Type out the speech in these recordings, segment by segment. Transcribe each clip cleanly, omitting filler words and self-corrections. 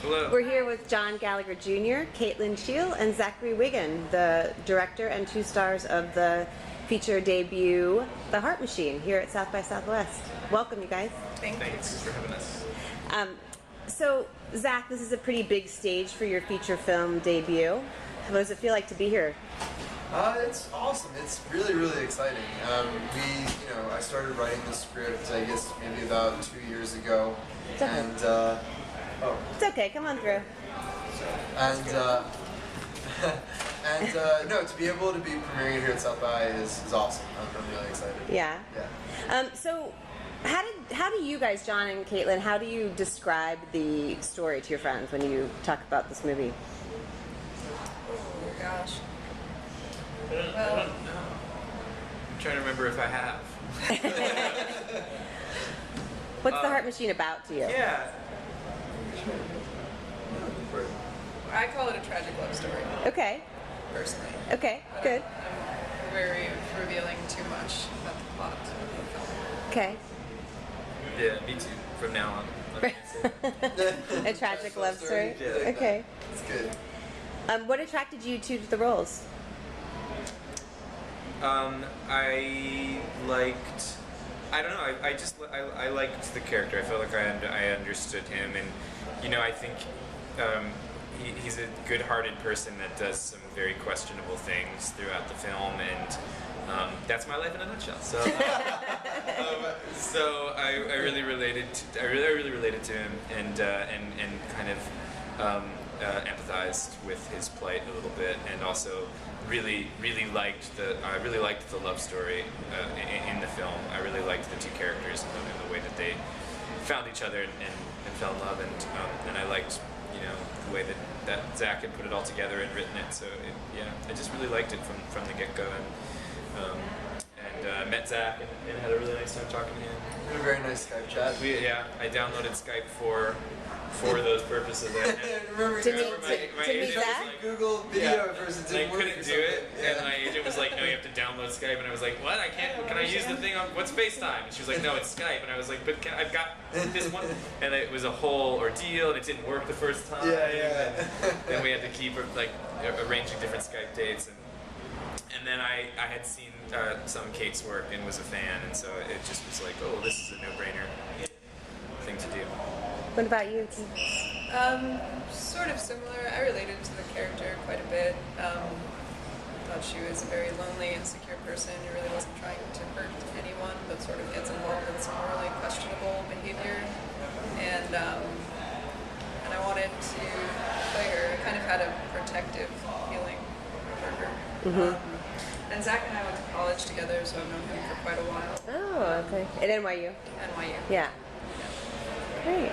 Hello. We're here with John Gallagher Jr., Lyn Sheil, and Zachary Wigon, the director and 2 stars of the feature debut, The Heart Machine, here at South by Southwest. Welcome, you guys. Thanks for having us. So, Zach, this is a pretty big stage for your feature film debut. What does it feel like to be here? It's awesome. It's really, really exciting. I started writing the script, I guess, maybe about 2 years ago. It's okay. And, It's okay, come on through. No, to be able to be premiering here at South by is awesome. I'm really excited. Yeah. Yeah. So, how do you guys, John and Caitlin, how do you describe the story to your friends when you talk about this movie? Oh gosh. I don't know. I'm trying to remember if I have. What's The Heart Machine about to you? Yeah. I call it a tragic love story, Okay. personally. Okay, But good. I'm very revealing too much about the plot of the film. Okay. Yeah, me too. From now on. Let me say. A tragic love story? Yeah. Okay. It's good. What attracted you to the roles? I don't know. I liked the character. I felt like I understood him, and I think he's a good-hearted person that does some very questionable things throughout the film, and that's my life in a nutshell. So I really related to him, and kind of empathized with his plight a little bit, and also really liked the love story in the film. I really liked the 2 characters and the way that they found each other and fell in love, and I liked the way that Zach had put it all together and written it. So I just really liked it from the get go, and met Zach and had a really nice time talking to him. We had a very nice Skype chat. I downloaded Skype for those purposes. Remember To meet agent was Zach? like, Google video at first, it and I didn't work. couldn't do it, and my agent was like, "No, you have to download Skype." And I was like, "What? I can't. Can I use the thing on what's FaceTime?" And she was like, "No, it's Skype." And I was like, "But I've got this one." And it was a whole ordeal, and it didn't work the first time. Yeah. And then we had to keep arranging different Skype dates, and then I had seen some of Kate's work and was a fan, and so it just was like, "Oh, this is a no-brainer thing to do." What about you? Sort of similar. I related to the character quite a bit. Thought she was a very lonely, insecure person who really wasn't trying to hurt anyone, but sort of gets involved in some really questionable behavior. And I wanted to play her. I kind of had a protective feeling for her. Mm-hmm. And Zach and I went to college together, so I've known him for quite a while. Oh, okay. At NYU? NYU. Yeah. Great.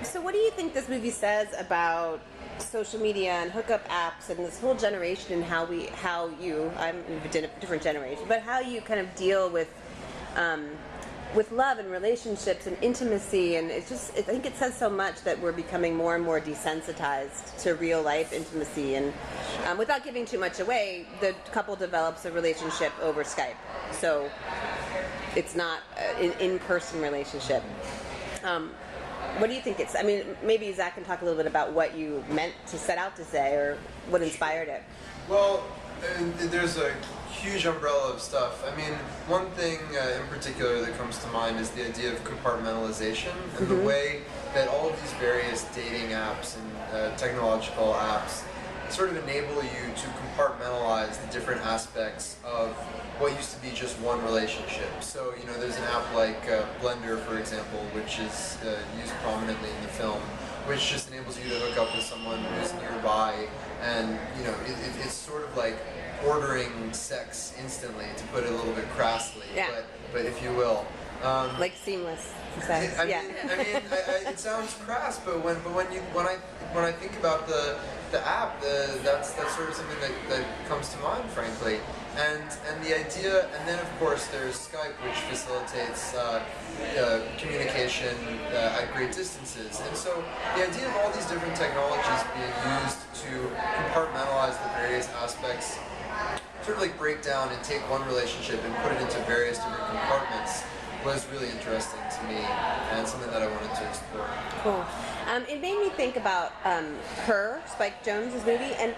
So what do you think this movie says about social media and hookup apps and this whole generation and how you, I'm in a different generation, but how you kind of deal with love and relationships and intimacy, and I think it says so much that we're becoming more and more desensitized to real life intimacy, and without giving too much away, the couple develops a relationship over Skype. So it's not an in-person relationship. What do you think maybe Zach can talk a little bit about what you meant to set out to say, or what inspired it. Well, there's a huge umbrella of stuff. I mean, one thing in particular that comes to mind is the idea of compartmentalization, and the way that all of these various dating apps and technological apps sort of enable you to compartmentalize the different aspects of what used to be just one relationship. So, there's an app like Blender, for example, which is used prominently in the film, which just enables you to hook up with someone who's nearby, and, it's sort of like ordering sex instantly, to put it a little bit crassly, Yeah. but if you will. Like seamless sex. I mean, it sounds crass, but when I think about the app, that's sort of something that comes to mind, frankly. And the idea, and then of course there's Skype, which facilitates communication at great distances. And so the idea of all these different technologies being used to compartmentalize the various aspects, sort of like break down and take one relationship and put it into various different compartments, was really interesting to me and something that I wanted to explore. Cool. It made me think about her, Spike Jonze's movie, and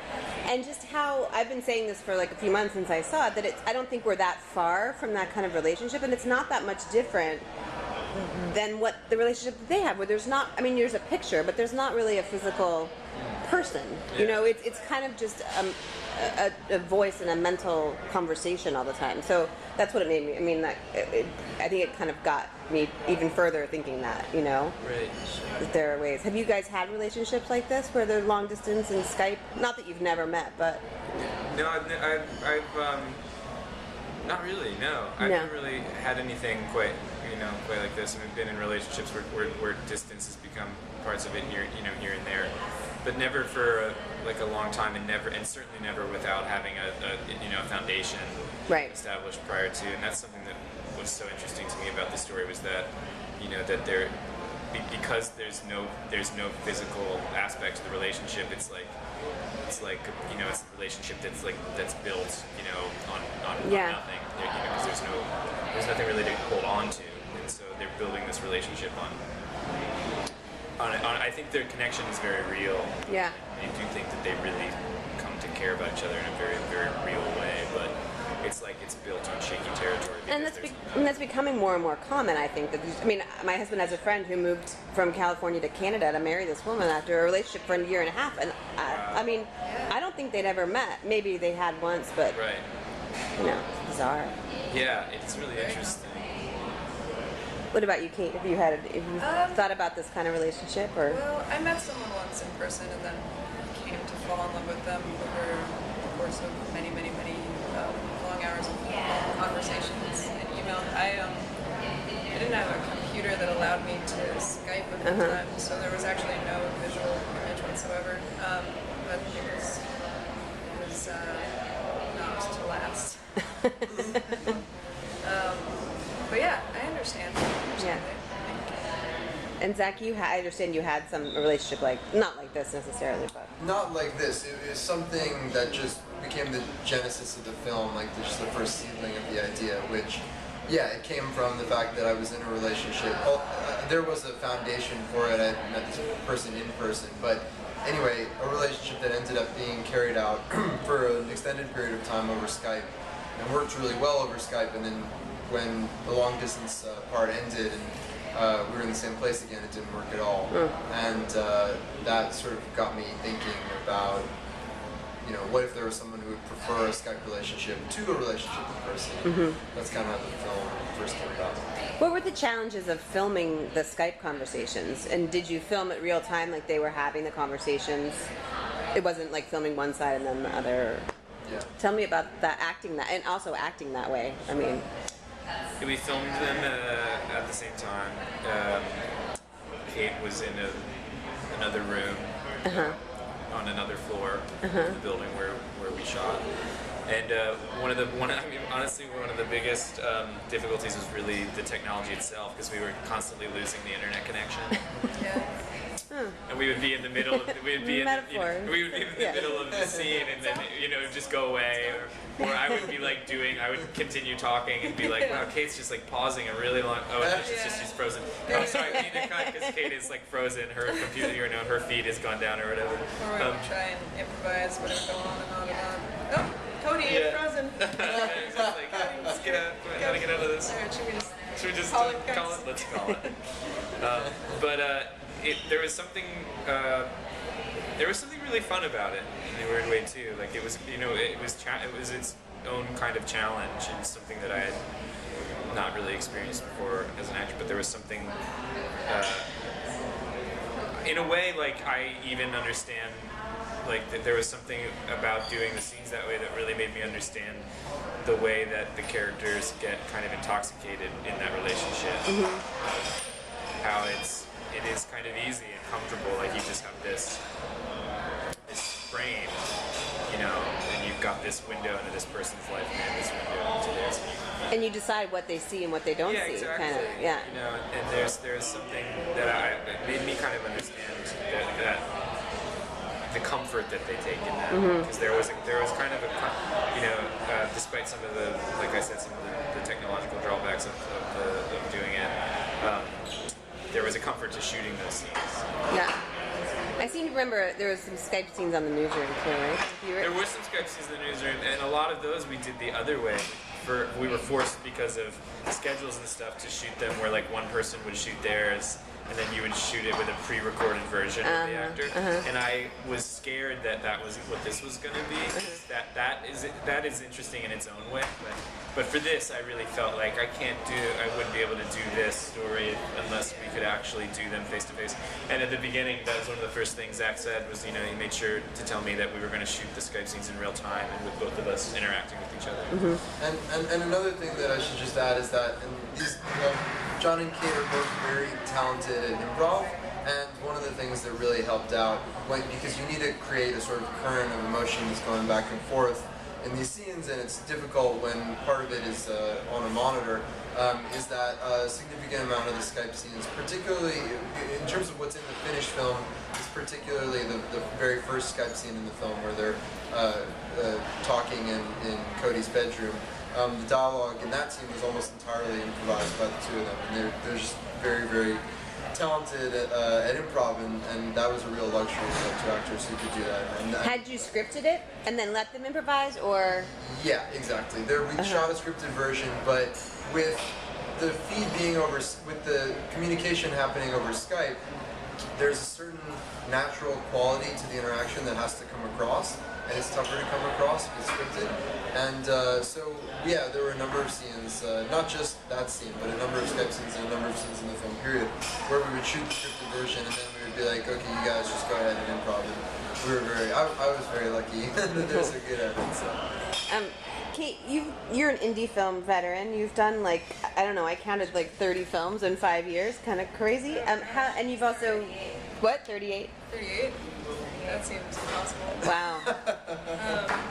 just how I've been saying this for like a few months since I saw it, that I don't think we're that far from that kind of relationship, and it's not that much different than what the relationship that they have, where there's not, I mean, there's a picture, but there's not really a physical person. You know, it's kind of just a voice and a mental conversation all the time. So that's what it made me. I mean, I think it kind of got me even further thinking that, you know, Right. that there are ways. Have you guys had relationships like this where they're long distance and Skype? Not that you've never met, but No, I've not really. No, I haven't really had anything quite like this. And we've been in relationships where distance has become parts of it here and there, but never for a long time, and certainly never without having a foundation Right. established prior to. And that's something that was so interesting to me about the story, was that that because there's no physical aspect to the relationship. It's like it's a relationship that's built on Yeah. nothing, because there's nothing really to hold on to, and so they're building this relationship on I think their connection is very real. yeah. I do think that they really come to care about each other in a very, very real way, but it's like it's built on shaky territory. And that's becoming more and more common, I think. I mean, my husband has a friend who moved from California to Canada to marry this woman after a relationship for a year and a half. And I mean, I don't think they'd ever met. Maybe they had once, but, Right. It's bizarre. Yeah, it's really interesting. What about you, Kate? Have you thought about this kind of relationship, or? Well, I met someone once in person and then came to fall in love with them over the course of many, many, many long hours of conversations and email. I didn't have a computer that allowed me to Skype at the time, so there was actually no visual image whatsoever. But it was not to last. But yeah, I understand. Yeah. And Zach, I understand you had a relationship not like this necessarily, but. Not like this. It was something that just became the genesis of the film, just the first seedling of the idea, which, it came from the fact that I was in a relationship. Well, there was a foundation for it. I met this person in person, but anyway, a relationship that ended up being carried out for an extended period of time over Skype, and worked really well over Skype, and then when the long distance part ended and we were in the same place again, it didn't work at all. And that sort of got me thinking about, what if there was someone who would prefer a Skype relationship to a relationship in person? That's kind of how the film first came about. What were the challenges of filming the Skype conversations? And did you film it real time, like they were having the conversations? It wasn't like filming one side and then the other. Yeah. Tell me about acting that way. I mean. We filmed them at the same time. Kate was in another room on another floor of the building where we shot. And one of the biggest difficulties was really the technology itself, because we were constantly losing the internet connection. And we would be in the middle of the middle of the scene, and then it would just go away, or I would be I would continue talking and be like, wow, Kate's just pausing a really long. Oh, no, she's frozen. Oh, sorry, we need to cut because Kate is frozen. Her computer, her feed has gone down or whatever. Or we would try and improvise, but it would go on and on and on. Oh, Cody, you're frozen. Exactly. Let's get out. How to get out of this? Should we just call it? Let's call it. There was something really fun about it in a weird way too. It was it was its own kind of challenge, and something that I had not really experienced before as an actor. But there was something, in a way, I even understand. That there was something about doing the scenes that way that really made me understand the way that the characters get kind of intoxicated in that relationship. How it is kind of easy and comfortable, you just have this frame, and you've got this window into this person's life and this window into theirs. And you decide what they see and what they don't see, exactly. kind of, and there's something that made me kind of understand that the comfort that they take in that, because there was kind of a despite some of the, like I said, some of the technological drawbacks of doing it, there was a comfort to shooting those scenes. Yeah. remember there was some Skype scenes on the newsroom too, right? There were some Skype scenes in the newsroom, and a lot of those we did the other way. We were forced because of schedules and stuff to shoot them where like one person would shoot theirs, and then you would shoot it with a pre-recorded version of the actor. And I was scared that that was what this was going to be. That is interesting in its own way, but for this, I really felt like I wouldn't be able to do this story unless we could actually do them face to face. And at the beginning, that was one of the first things Zach said was, he made sure to tell me that we were going to shoot the Skype scenes in real time and with both of us interacting with each other. And another thing that I should just add is that John and Kate are both very talented at improv, and one of the things that really helped out, because you need to create a sort of current of emotions going back and forth in these scenes, and it's difficult when part of it is on a monitor, is that a significant amount of the Skype scenes, particularly in terms of what's in the finished film, is particularly the very first Skype scene in the film where they're talking in Cody's bedroom. The dialogue in that scene was almost entirely improvised by the two of them, and they're just very, very talented at improv, and that was a real luxury for two actors who could do that. And had you scripted it and then let them improvise, or? Yeah, exactly. We shot a scripted version, but with the feed being with the communication happening over Skype, there's a certain natural quality to the interaction that has to come across, and it's tougher to come across if it's scripted. And so, yeah, there were a number of scenes, not just that scene, but a number of Skype scenes and a number of scenes in the film period, where we would shoot the scripted version, and then we would be like, okay, you guys just go ahead and improv. And I was very lucky that there's a good edit. So. Kate, you're an indie film veteran. You've done I counted 30 films in 5 years, kind of crazy. And you've also, 38? 38. That seems impossible. Wow.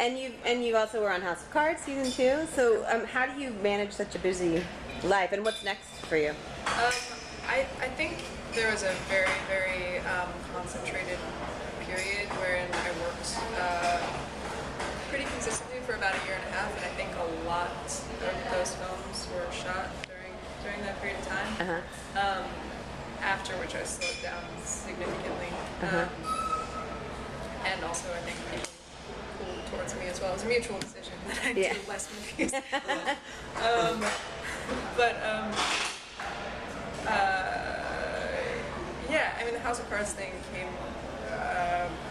And you also were on House of Cards season 2. So how do you manage such a busy life, and what's next for you? I think there was a very, very concentrated period wherein I worked pretty consistently for about 1.5 years, and I think a lot of those films were shot during that period of time. After which I slowed down significantly. And also I think people pulled towards me as well. It was a mutual decision that I do less movies. Yeah, I mean the House of Cards thing came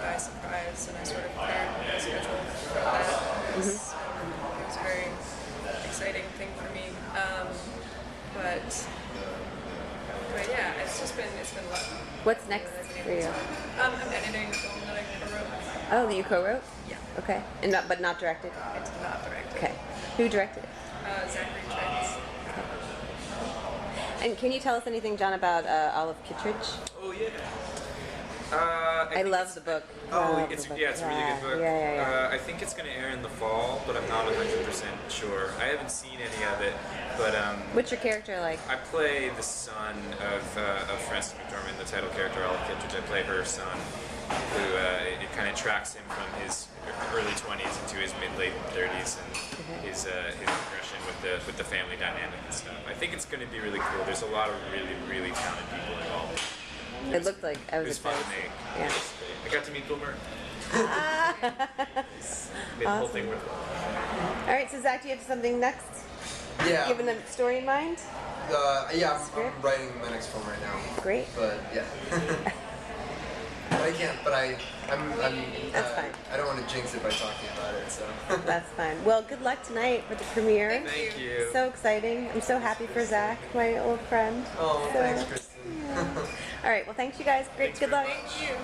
by surprise, and I sort of cleared my schedule for that. It was a very exciting thing for me. But yeah, it's been luck. What's next for you? I'm editing a film that I co-wrote. Oh, that you co-wrote? Yeah. Okay, but not directed. It's not directed. Okay, who directed it? Zachary Wigon. And can you tell us anything, John, about Olive Kittredge? Oh yeah. I love the book. It's a really good book. Yeah. I think it's going to air in the fall, but I'm not 100% sure. I haven't seen any of it, but what's your character like? I play the son of Frances McDormand, the title character Olive Kittredge. I play her son, who it kind of tracks him from his early 20s into his mid-late 30s, and his progression with the family dynamic and stuff. I think it's going to be really cool. There's a lot of really, really talented people involved. It looked like I was. It was fun to make. Yeah. I got to meet Bill Murray. Made the whole thing worthwhile. All right, so Zach, do you have something next? Yeah. You have a story in mind? Yeah, I'm writing my next film right now. Great. But yeah. I can't. But I'm. That's fine. I don't want to jinx it by talking about it. So. That's fine. Well, good luck tonight for the premiere. Thank you. So exciting. I'm so happy for Zach, my old friend. Oh, thanks, Kristen. Yeah. All right. Well, thanks you guys. Great. Good luck. Thank you.